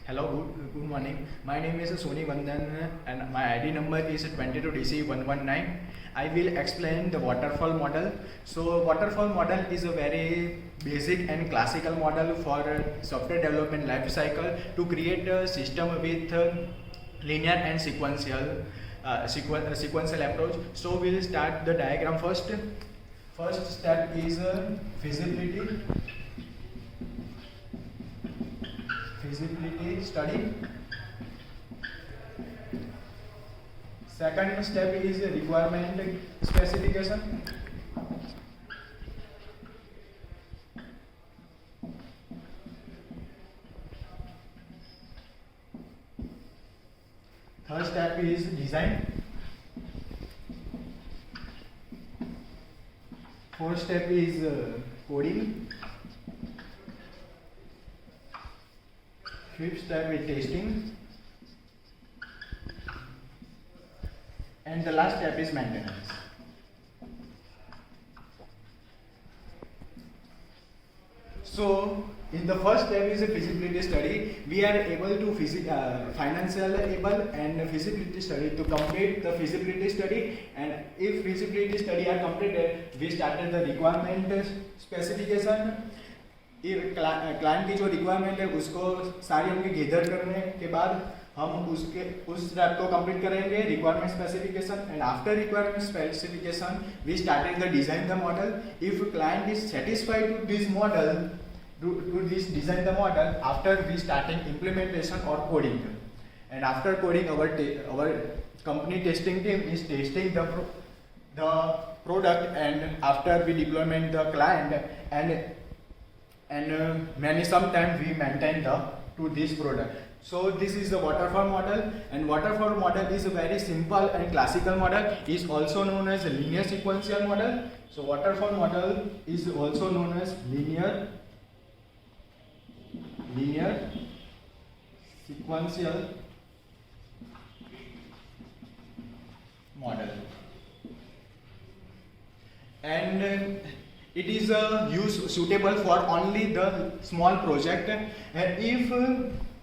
Hello, good morning. My name is Soni Vandan and my ID number is 22DC119. I will explain the waterfall model. So waterfall model is a very basic and classical model for software development life cycle to create a system with linear and sequential approach. So we'll start the diagram first. First step is feasibility study. Second step is requirement specification. Third step is design. Fourth step is coding. Fifth step is testing. And the last step is maintenance. So in the first step is a feasibility study. We are able to financial able and feasibility study to complete the feasibility study, and if feasibility study are completed, we started the requirement specification. Client की जो requirement है उसको सारी हमने gather करने के बाद हम उस स्टेप को कंप्लीट करेंगे requirement specification, and after requirement specification we started the design the model. If client is satisfied to this model to this design the model, after we starting implementation or coding, and after coding our company testing team is testing the product, and after we deployment the client, and many sometimes we maintain to this product. So this is the waterfall model, and waterfall model is a very simple and classical model, is also known as a linear sequential model. So waterfall model is also known as linear sequential model, and it is suitable for only the small project, and if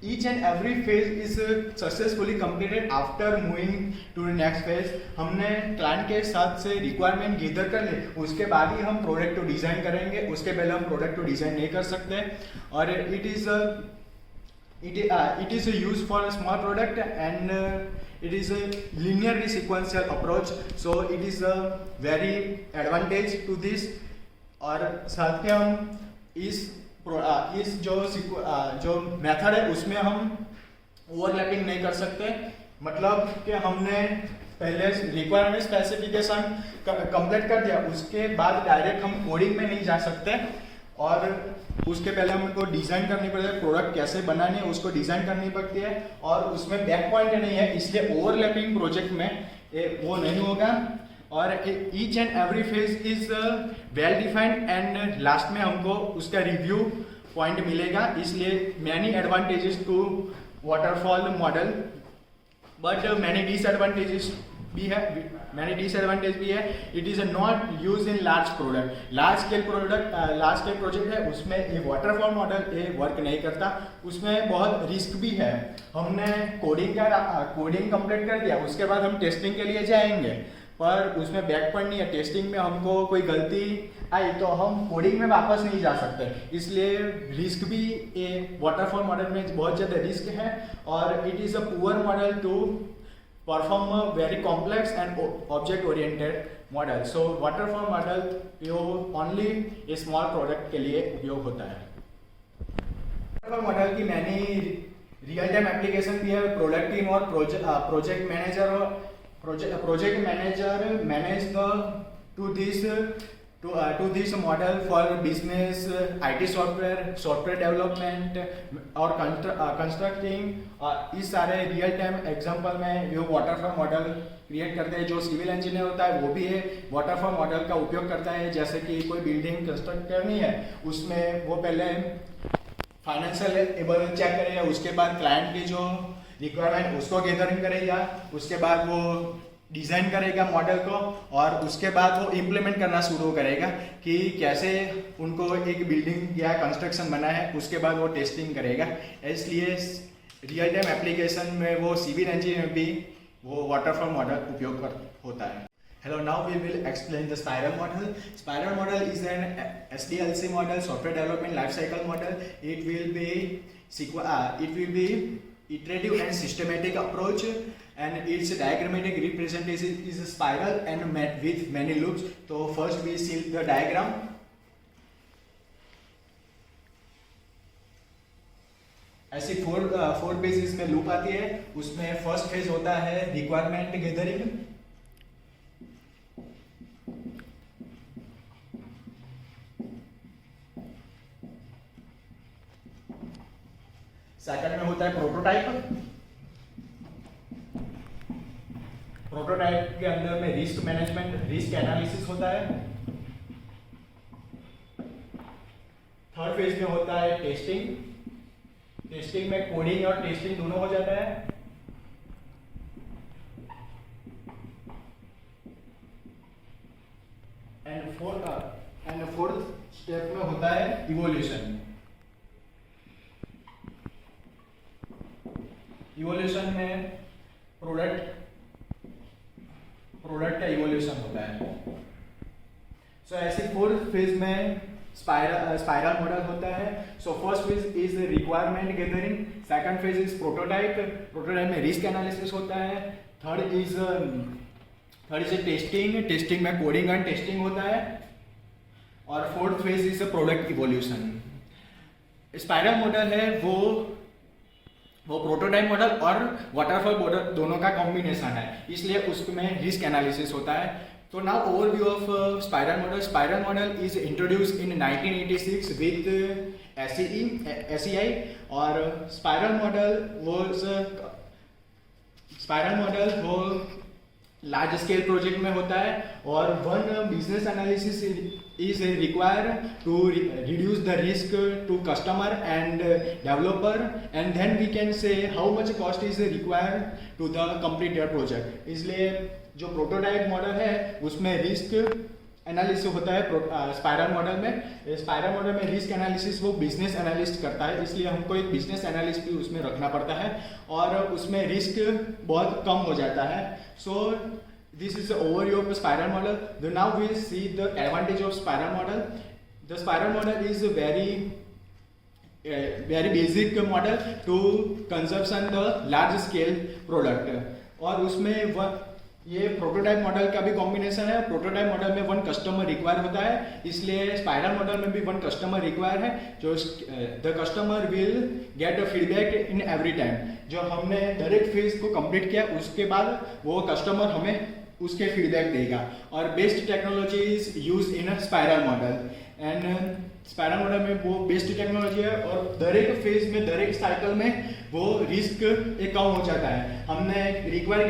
each and every phase is successfully completed, after moving to the next phase हमने client के साथ से requirement gather कर ले, उसके बाद ही हम product को डिज़ाइन करेंगे. उसके पहले हम प्रोडक्ट को डिज़ाइन नहीं कर सकते. और it is used for a small product, and it is a linearly sequential approach, so it is a very advantage to this. और साथ के हम इस जो मेथड है उसमें हम ओवरलैपिंग नहीं कर सकते. मतलब कि हमने पहले रिक्वायरमेंट स्पेसिफिकेशन कंप्लीट कर दिया, उसके बाद डायरेक्ट हम कोडिंग में नहीं जा सकते, और उसके पहले हमको डिज़ाइन करनी पड़ती है. प्रोडक्ट कैसे बनानी है उसको डिज़ाइन करनी पड़ती है, और उसमें बैक पॉइंट नहीं है, इसलिए ओवरलैपिंग प्रोजेक्ट में वो नहीं होगा. और each and every phase is well defined, and last में हमको उसका रिव्यू पॉइंट मिलेगा. इसलिए many advantages to waterfall model, but many disadvantages भी है. It is not use in large product. Large scale project है, उसमें ये वाटरफॉल मॉडल ये वर्क नहीं करता. उसमें बहुत रिस्क भी है. हमने कोडिंग कंप्लीट कर दिया, उसके बाद हम टेस्टिंग के लिए जाएंगे, पर उसमें बैक पॉइंट नहीं है. टेस्टिंग में हमको कोई गलती आई तो हम कोडिंग में वापस नहीं जा सकते. इसलिए रिस्क भी वाटरफॉल मॉडल में बहुत ज़्यादा रिस्क है, और it is a poor model to perform a very complex and object oriented model. So waterfall model उपयोग ओनली ए स्मॉल प्रोडक्ट के लिए उपयोग होता है. वाटरफॉल मॉडल की मैनी रियल टाइम एप्लीकेशन भी है. प्रोडक्ट टीम और project manager manage to this model for business, IT software development और कंस्ट्रक्टिंग. इस सारे रियल टाइम एग्जांपल में जो वाटरफॉल मॉडल क्रिएट करते हैं, जो सिविल इंजीनियर होता है वो भी है वाटरफॉल मॉडल का उपयोग करता है. जैसे कि कोई बिल्डिंग कंस्ट्रक्ट करनी है, उसमें वो पहले फाइनेंशियल एबल चेक करेगा, उसके बाद क्लाइंट की जो रिक्वायरमेंट उसको गैदरिंग करेगा, उसके बाद वो डिज़ाइन करेगा मॉडल को, और उसके बाद वो इम्प्लीमेंट करना शुरू करेगा कि कैसे उनको एक बिल्डिंग या कंस्ट्रक्शन बना है. उसके बाद वो टेस्टिंग करेगा. इसलिए रियल टाइम एप्लीकेशन में वो सिविल इंजीनियर भी वो वाटरफॉल मॉडल उपयोग कर होता है. Hello, now we will explain the spiral model. Spiral model is an SDLC model, software development lifecycle model. It will be iterative and systematic approach, and its diagrammatic representation is a spiral and met with many loops. So first we see the diagram. ऐसी four phases में loop आती है. उसमें first phase होता है requirement gathering. Second में होता है प्रोटोटाइप. प्रोटोटाइप के अंदर में रिस्क मैनेजमेंट, रिस्क एनालिसिस होता है. थर्ड फेज में होता है टेस्टिंग. टेस्टिंग में कोडिंग और टेस्टिंग दोनों हो जाता है. एंड फोर्थ स्टेप में होता है इवोल्यूशन. इवोल्यूशन में प्रोडक्ट का इवोल्यूशन होता है. सो ऐसे फोर्थ फेज में स्पाइरल मॉडल होता है. So first phase is requirement gathering, second phase is prototype में रिस्क एनालिसिस होता है. थर्ड इज टेस्टिंग में कोडिंग एंड टेस्टिंग होता है. और fourth phase is product evolution. Spiral model है वो प्रोटोटाइप मॉडल और वाटरफॉल मॉडल दोनों का कॉम्बिनेशन है, इसलिए उसमें रिस्क एनालिसिस होता है. तो now overview of spiral model. Spiral model is introduced in 1986 with SEI. और स्पाइरल मॉडल वो लार्ज स्केल प्रोजेक्ट में होता है. और one business analysis is required to reduce the risk to customer and developer, and then we can say how much cost is required to the complete their project. इसलिए जो prototype model है उसमें risk analysis होता है. Spiral model में risk analysis वो business analyst करता है, इसलिए हमको एक बिजनेस एनालिस्ट भी उसमें रखना पड़ता है और उसमें रिस्क बहुत कम हो जाता है. सो this is the overview of the spiral model. Now we see the advantage of spiral model. The spiral model is a very basic model to consumption the large scale product. और उसमें ये prototype model का भी combination है. Prototype model में one customer require होता है, इसलिए स्पाइरल मॉडल में भी वन कस्टमर रिक्वायर है. जो the customer will get a feedback in every time. जो हमने डायरेक्ट फेज को कंप्लीट किया उसके बाद वो कस्टमर हमें उसके फीडबैक देगा. और best technology is use in a spiral model. And spiral model में वो बेस्ट टेक्नोलॉजी है और दरेक फेज में दरेक साइकिल में वो रिस्क एक कम हो जाता है. हमने रिक्वायर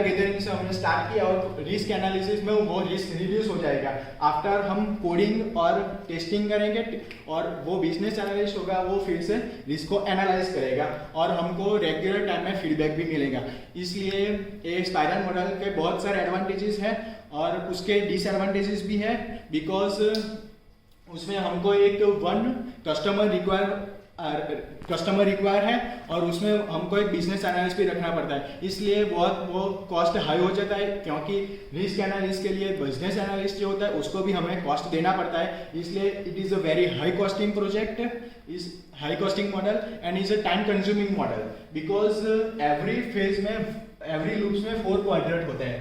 गैदरिंग से हमने स्टार्ट किया और रिस्क एनालिसिस में वो रिस्क रिड्यूस हो जाएगा. आफ्टर हम कोडिंग और टेस्टिंग करेंगे और वो बिजनेस एनालिस्ट होगा, वो फिर से रिस्क को एनालाइज करेगा और हमको रेगुलर टाइम में फीडबैक भी मिलेगा. इसलिए ये स्पाइरल मॉडल के बहुत सारे एडवांटेजेस हैं और उसके डिसएडवांटेजेस भी है. बिकॉज उसमें हमको एक वन कस्टमर रिक्वायर है और उसमें हमको एक बिजनेस एनालिस्ट भी रखना पड़ता है, इसलिए बहुत वो कॉस्ट हाई हो जाता है. क्योंकि रिस्क एनालिस्ट के लिए बिजनेस एनालिस्ट जो होता है उसको भी हमें कॉस्ट देना पड़ता है, इसलिए it is a very high costing project, is high costing model and is a time consuming model. Because every phase में एवरी लूप्स में 4 क्वाड्रेंट होते हैं.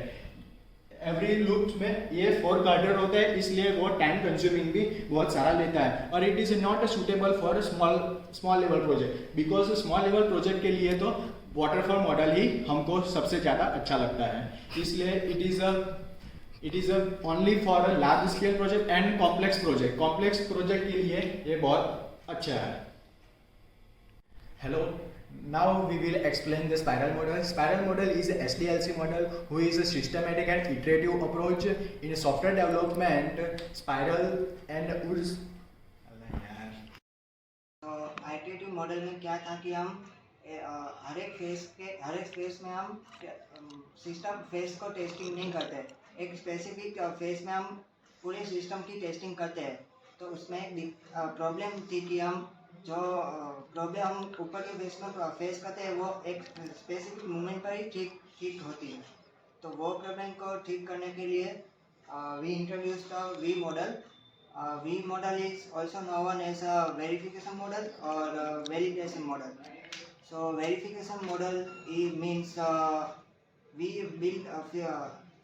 एवरी लूप में ये 4 क्वाड्रेंट होते हैं, इसलिए वो टाइम कंज्यूमिंग भी बहुत सारा लेता है. और it is not suitable for small level project. Because small level project के लिए तो वाटरफॉल मॉडल ही हमको सबसे ज़्यादा अच्छा लगता है. इसलिए it is only for a large scale project and complex project के लिए ये बहुत अच्छा है. Hello, now we will explain the spiral model. Spiral model is a SDLC model who is a systematic and iterative approach in software development. Spiral and URS. तो iterative model में क्या था कि हम हर एक फेज में हम सिस्टम फेज को टेस्टिंग नहीं करते. एक स्पेसिफिक फेज में हम पूरे सिस्टम की टेस्टिंग करते हैं. तो उसमें एक प्रॉब्लम थी कि हम जो प्रॉब्लम हम ऊपर के फेस में फेस करते हैं वो एक स्पेसिफिक मोमेंट पर ही ठीक होती है। तो वो प्रॉब्लम को ठीक करने के लिए we introduce the V model. V model is also known as a verification model और validation model. So verification model it means we build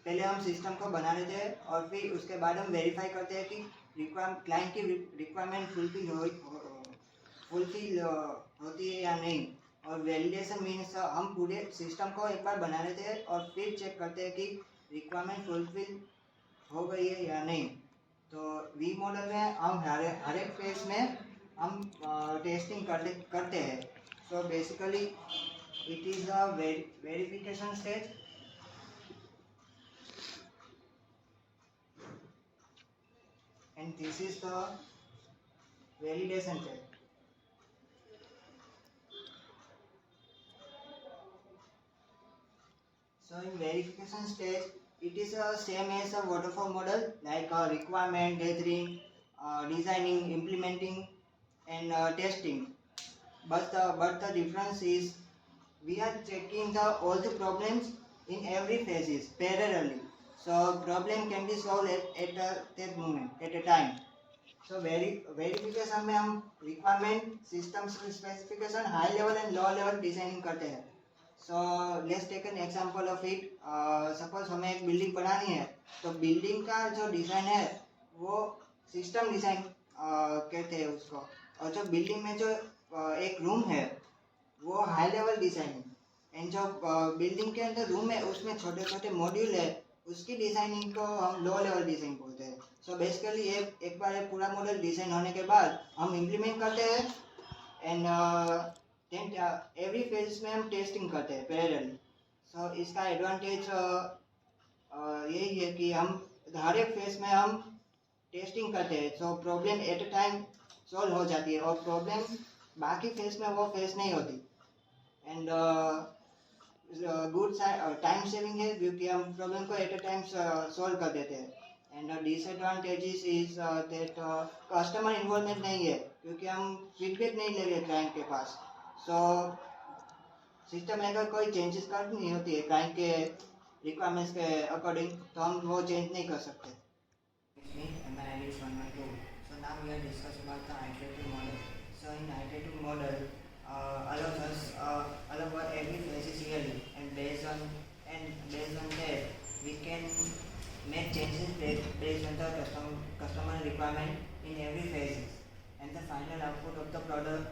पहले हम सिस्टम को बना लेते हैं और फिर उसके बाद हम वेरीफाई करते हैं कि क्लाइंट की रिक्वायरमेंट फुलफिल होती है या नहीं। और वैलिडेशन मीन्स हम पूरे सिस्टम को एक बार बना लेते हैं और फिर चेक करते हैं कि रिक्वायरमेंट फुलफिल हो गई है या नहीं। तो वी मॉडल में हम हर एक फेज में हम टेस्टिंग करते हैं। So basically it is a verification stage and this is the validation stage. So in verification stage it is same as a waterfall model like requirement gathering, designing, implementing and testing. But the difference is we are checking all the problems in every phases parallelly. So problem can be solved at that moment at a time. So verification में हम requirement, system specification, high level and low level designing करते हैं। So let's take an example of it. Suppose हमें एक building बनानी है तो building का जो डिज़ाइन है वो सिस्टम डिज़ाइन कहते हैं उसको। और जो बिल्डिंग में जो एक रूम है वो हाई लेवल डिज़ाइनिंग एंड जो बिल्डिंग के अंदर रूम है उसमें छोटे छोटे मॉड्यूल है उसकी डिज़ाइनिंग को हम लो लेवल डिज़ाइन बोलते हैं। सो बेसिकली एक बार पूरा मॉडल डिज़ाइन होने के बाद हम इम्प्लीमेंट करते हैं एंड एवरी फेज में हम टेस्टिंग करते हैं पैरेलली। सो इसका एडवांटेज यही है कि हम हर एक फेज में हम टेस्टिंग करते हैं। So problem at a time solve हो जाती है और प्रॉब्लम बाकी फेस में वो फेस नहीं होती। एंड गुड टाइम सेविंग है क्योंकि हम प्रॉब्लम को एट अ टाइम सॉल्व कर देते हैं। And disadvantages is that customer involvement नहीं है क्योंकि हम फीडबैक नहीं ले रहे क्लाइंट के पास। सो सिस्टम में अगर कोई चेंजेस करनी होती है क्लाइंट के रिक्वायरमेंट्स के अकॉर्डिंग तो हम वो चेंज नहीं कर सकते। So now we are discussing about the iterative model. So in iterative model allows us allow every phase yearly and based on that we can make changes based on the customer requirement in every phase and the final output of the product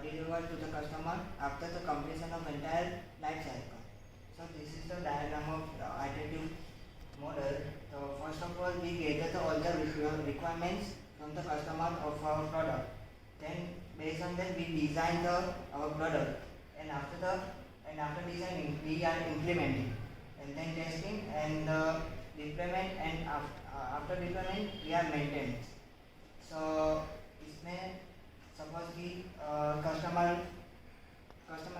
delivered to the customer after the completion of entire life cycle. So this is the diagram of the iterative model. So first of all we gather all the requirements from the customer of our product. Then based on that we design our product and after designing we are implementing and then testing and deployment and after deployment we are maintenance. So इसमें suppose कि customer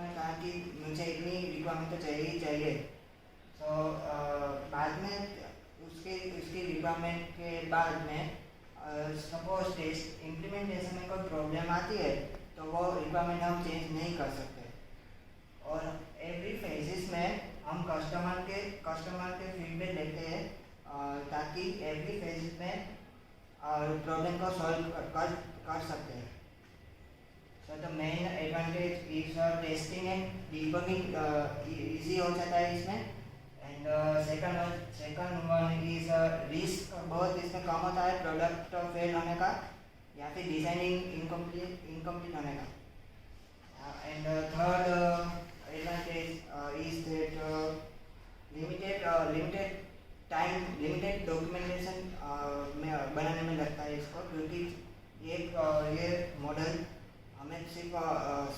ने कहा कि मुझे इतनी requirement तो चाहिए ही चाहिए। So बाद में उसकी रिक्वायरमेंट के बाद में सपोज टेस्ट इम्प्लीमेंटेशन में कोई प्रॉब्लम आती है तो वो रिक्वायरमेंट हम चेंज नहीं कर सकते। और एवरी फेजेस में हम कस्टमर के फीडबैक लेते हैं ताकि एवरी फेजेस में प्रॉब्लम को सॉल्व कर सकते हैं। So the main advantage is testing and debugging easy हो जाता है इसमें। And second one is risk बहुत इसमें कम होता है प्रोडक्ट फेल होने का या फिर डिजाइनिंग इनकम्प्लीट होने का। And third advantage is that limited documentation में बनाने में लगता है इसको क्योंकि ये मॉडल हमें सिर्फ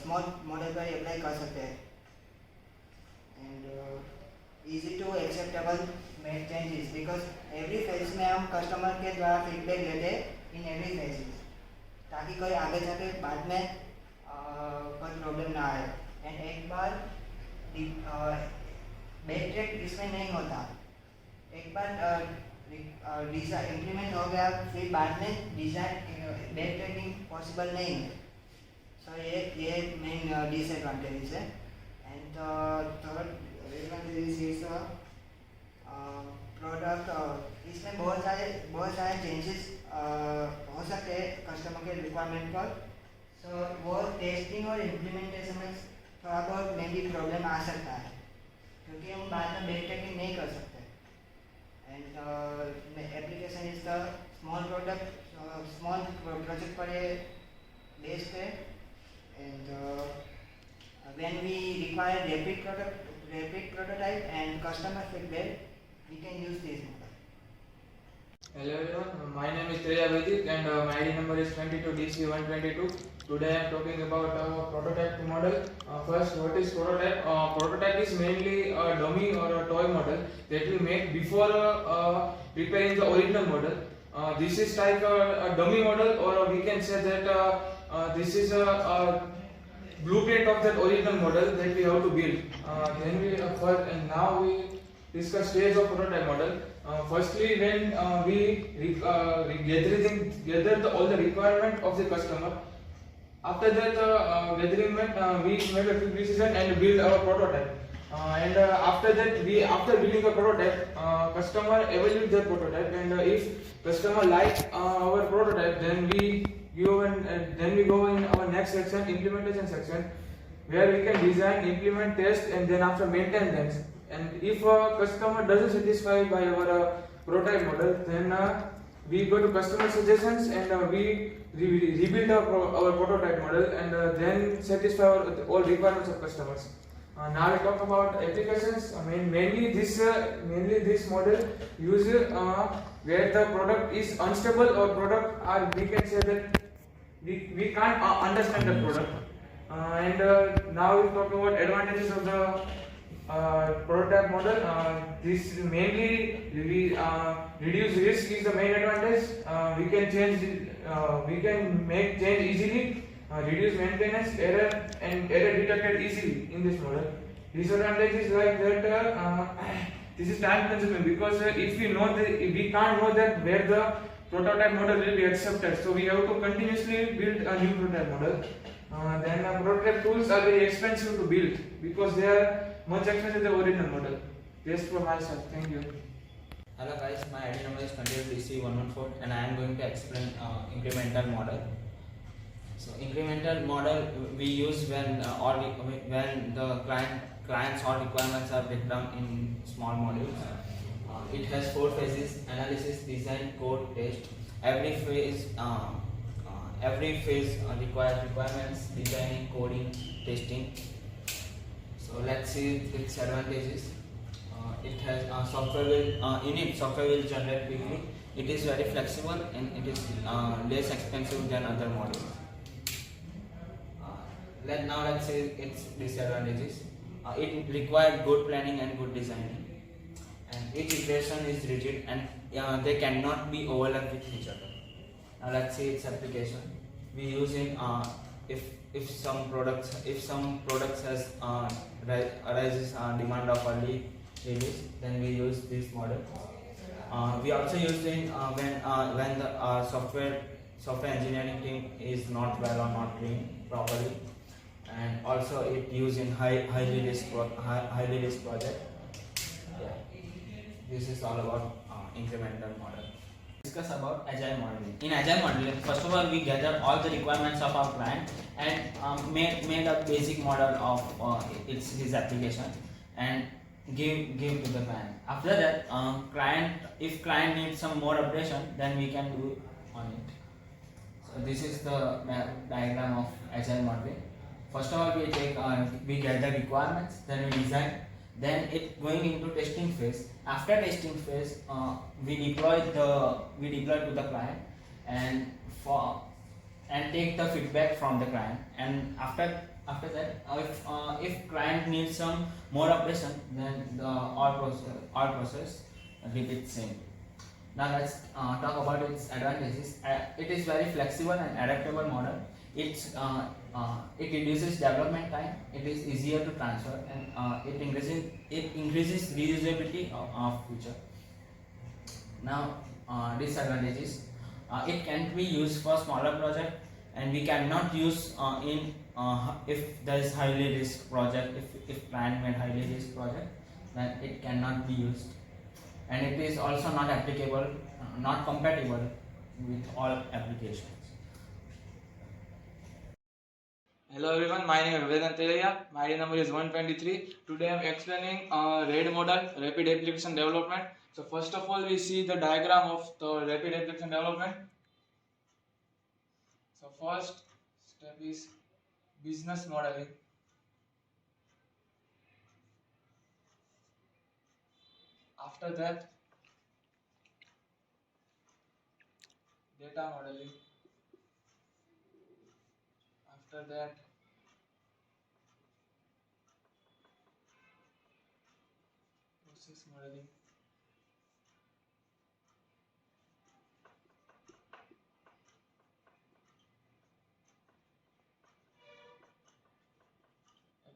स्मॉल मॉडल पर अप्लाई कर सकते हैं। And easy to acceptable make changes because every phase में हम कस्टमर के द्वारा फीडबैक लेते इन एवरी फेजेस ताकि कोई आगे जाके बाद में कोई प्रॉब्लम ना आए। एंड एक बार बैक ट्रैक इसमें नहीं होता। एक बार डिज़ाइन इम्प्लीमेंट हो गया फिर बाद में डिज़ाइन बैक ट्रैकिंग पॉसिबल नहीं है। तो ये मेन डिसएडवांटेजेस है. And third advantage is product. इसमें बहुत सारे चेंजेस हो सकते हैं कस्टमर के रिक्वायरमेंट पर. सो वो टेस्टिंग और इम्प्लीमेंटेशन में थोड़ा बहुत में भी प्रॉब्लम आ सकता है, क्योंकि हम बाद में बैक टेकिंग नहीं कर सकते. And application is the small project पर ये बेस्ड है. And when we require rapid prototype and customer feedback, we can use this model. Hello everyone, my name is Teja Vedic and my ID number is 22DC122. Today I am talking about prototype model. First, what is prototype? Prototype is mainly a dummy or a toy model that we make before preparing the original model. This is like a dummy model, or we can say that this is a blueprint of that original model that we have to build. Then we first, and now we discuss stage of prototype model. Firstly, when we gather all the requirement of the customer. After that, gathering we make a quick decision and build our prototype. And after that, after building a prototype, customer evaluate the prototype, and if customer like our prototype, then we go in our next section, implementation section, where we can design, implement, test, and then after maintain them. And if a customer doesn't satisfy by our prototype model, then we go to customer suggestions and we rebuild our prototype model, and then satisfy all requirements of customers. Now we talk about applications. Mainly this model uses where the product is unstable, or product, or we can say that we can't understand the product. And now we talk about advantages of the prototype model. This mainly we reduce risk is the main advantage. We can make change easily, reduce maintenance, error detected easily in this model. Disadvantage is like that this is time consuming, because if we can't know that where the prototype model will be accepted, so we have to continuously build a new prototype model. Then prototype tools are very expensive to build, because they are much expensive than the original model. Just for myself. Thank you. Hello guys, my ID number is DC114 and I am going to explain incremental model. So incremental model we use when the client's all requirements are break down in small modules. It has 4 phases: analysis, design, code, test. Every phase requires requirements, designing, coding, testing. So let's see its advantages. It has software will generate quickly. It is very flexible and it is less expensive than other models. Let's see its disadvantages. It requires good planning and good designing, and each iteration is rigid and they cannot be overlapped with each other. Now let's see its application. We use it if some products has arises demand of early release, then we use this model. We also use it when the software engineering team is not well or not trained properly, and also it used in highly risk project. Yeah. This is all about incremental model. Discuss about agile modeling. In agile modeling, first of all, we gather all the requirements of our client and made a basic model of his application and give to the client. After that, if client needs some more updation, then we can do on it. So this is the diagram of agile modeling. First of all, we gather requirements, then we design, then it going into testing phase. After testing phase, we deploy to the client and take the feedback from the client. And after that, if client needs some more operation, then all process repeats same. Now let's talk about its advantages. It is very flexible and adaptable model. It reduces development time. It is easier to transfer, and it increases reusability of future. Now disadvantages. It can be used for smaller project, and we cannot use in if there is highly risk project, if plan made highly risk project, then it cannot be used, and it is also not applicable, not compatible with all applications. Hello everyone, my name is Vedant Telaya. My ID number is 123. Today I am explaining RAID model, Rapid Application Development. So first of all, we see the diagram of the Rapid Application Development. So first step is business modeling. After that, data modeling. After that, process modeling.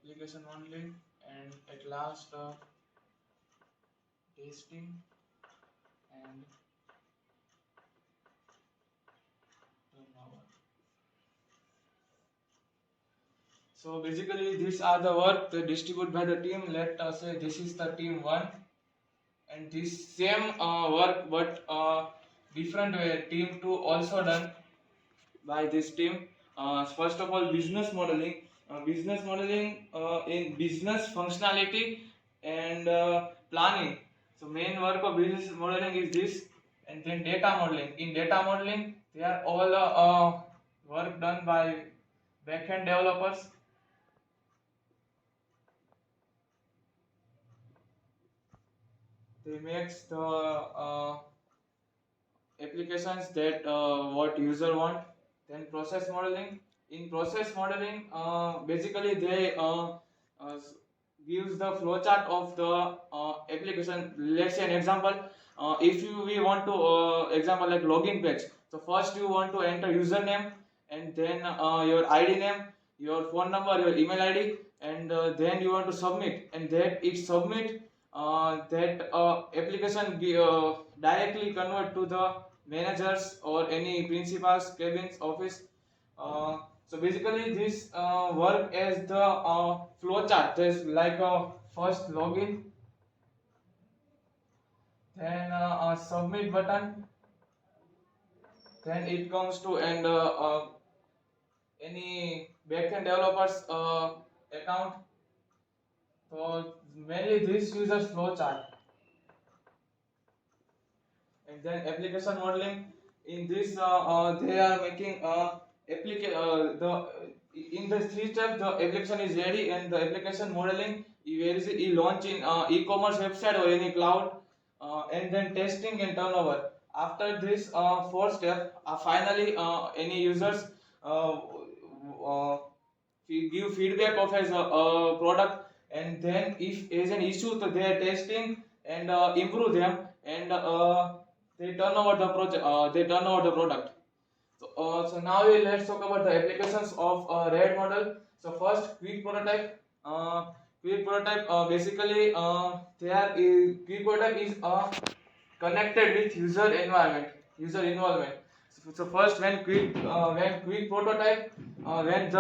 Application modeling, and at last testing and turnover. So basically these are the work they distribute by the team. Let us say this is the team 1, and this same work but different way team 2 also done by this team. First of all, business modeling. Business modeling in business functionality and planning. So main work of business modeling is this, and then data modeling. In data modeling, they are all work done by backend developers. They makes the applications that what user want. Then process modeling. In process modeling, basically they gives the flowchart of the application. Let's say an example. If we want to example like login page. So first you want to enter username, and then your ID name, your phone number, your email ID, and then you want to submit, and then it submit that application directly convert to the managers or any principal's cabins office. So basically this work as the flow chart. There's like a first login, then a submit button, then it comes to and any backend developers account. So mainly this uses flow chart. And then application modeling. In this they are making in the 3 steps the application is ready, and the application modeling you launch in e-commerce website or any cloud, and then testing and turnover. After this 4 step, finally any users give feedback of his product, and then if there is an issue, so they are testing and improve them, and they turn over the project. They turn over the product. So now let's talk about the applications of RAID model. So first, quick prototype. Quick prototype basically quick prototype is connected with user environment, user involvement. So first, when quick prototype, when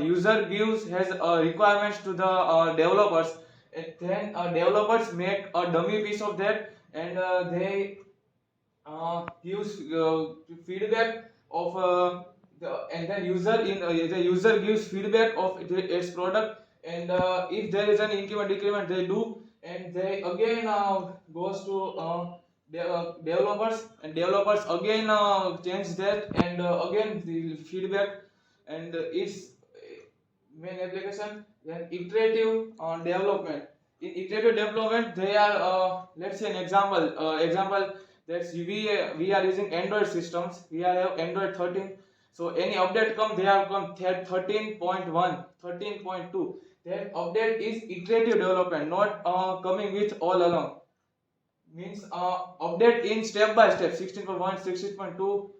user gives has requirements to the developers, and then developers make a dummy piece of that, and they gives feedback of and then the user gives feedback of its product, and if there is an increment decrement they do, and they again goes to developers, and developers again change that, and again the feedback, and it's main application. Then iterative development. In iterative development, they are let's say an example that's we are using Android systems. We have Android 13. So any update come, they have come 13.1, 13.2. That update is iterative development, not coming with all along. Means update in step by step. 16.1, 16.2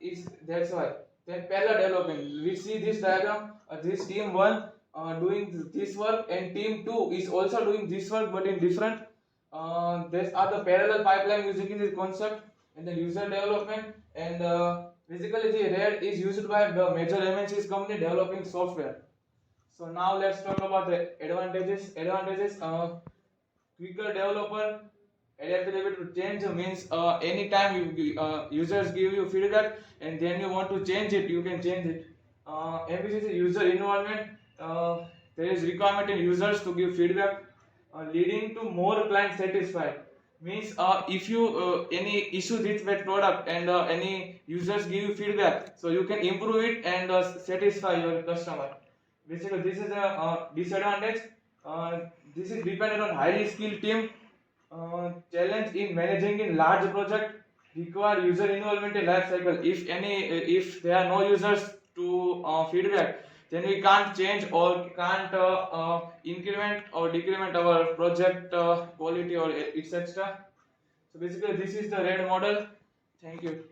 is that's why. Then parallel development. We see this diagram. This team 1 doing this work, and team 2 is also doing this work, but in different. These are the parallel pipeline using this concept, and then user development, and Basically, the RAID is used by the major MNCs company developing software. So now let's talk about the advantages. Quicker developer, adaptability to change means anytime users give you feedback and then you want to change it, you can change it. MVC user involvement. There is requirement in users to give feedback, leading to more client satisfied. Means if you any issue with that product and any users give you feedback, so you can improve it and satisfy your customer. Basically, this is a disadvantage. This is dependent on highly skilled team. Challenge in managing in large project require user involvement in life cycle. If there are no users to feedback, then we can't change or can't increment or decrement our project quality or etc. So basically, this is the RAID model. Thank you.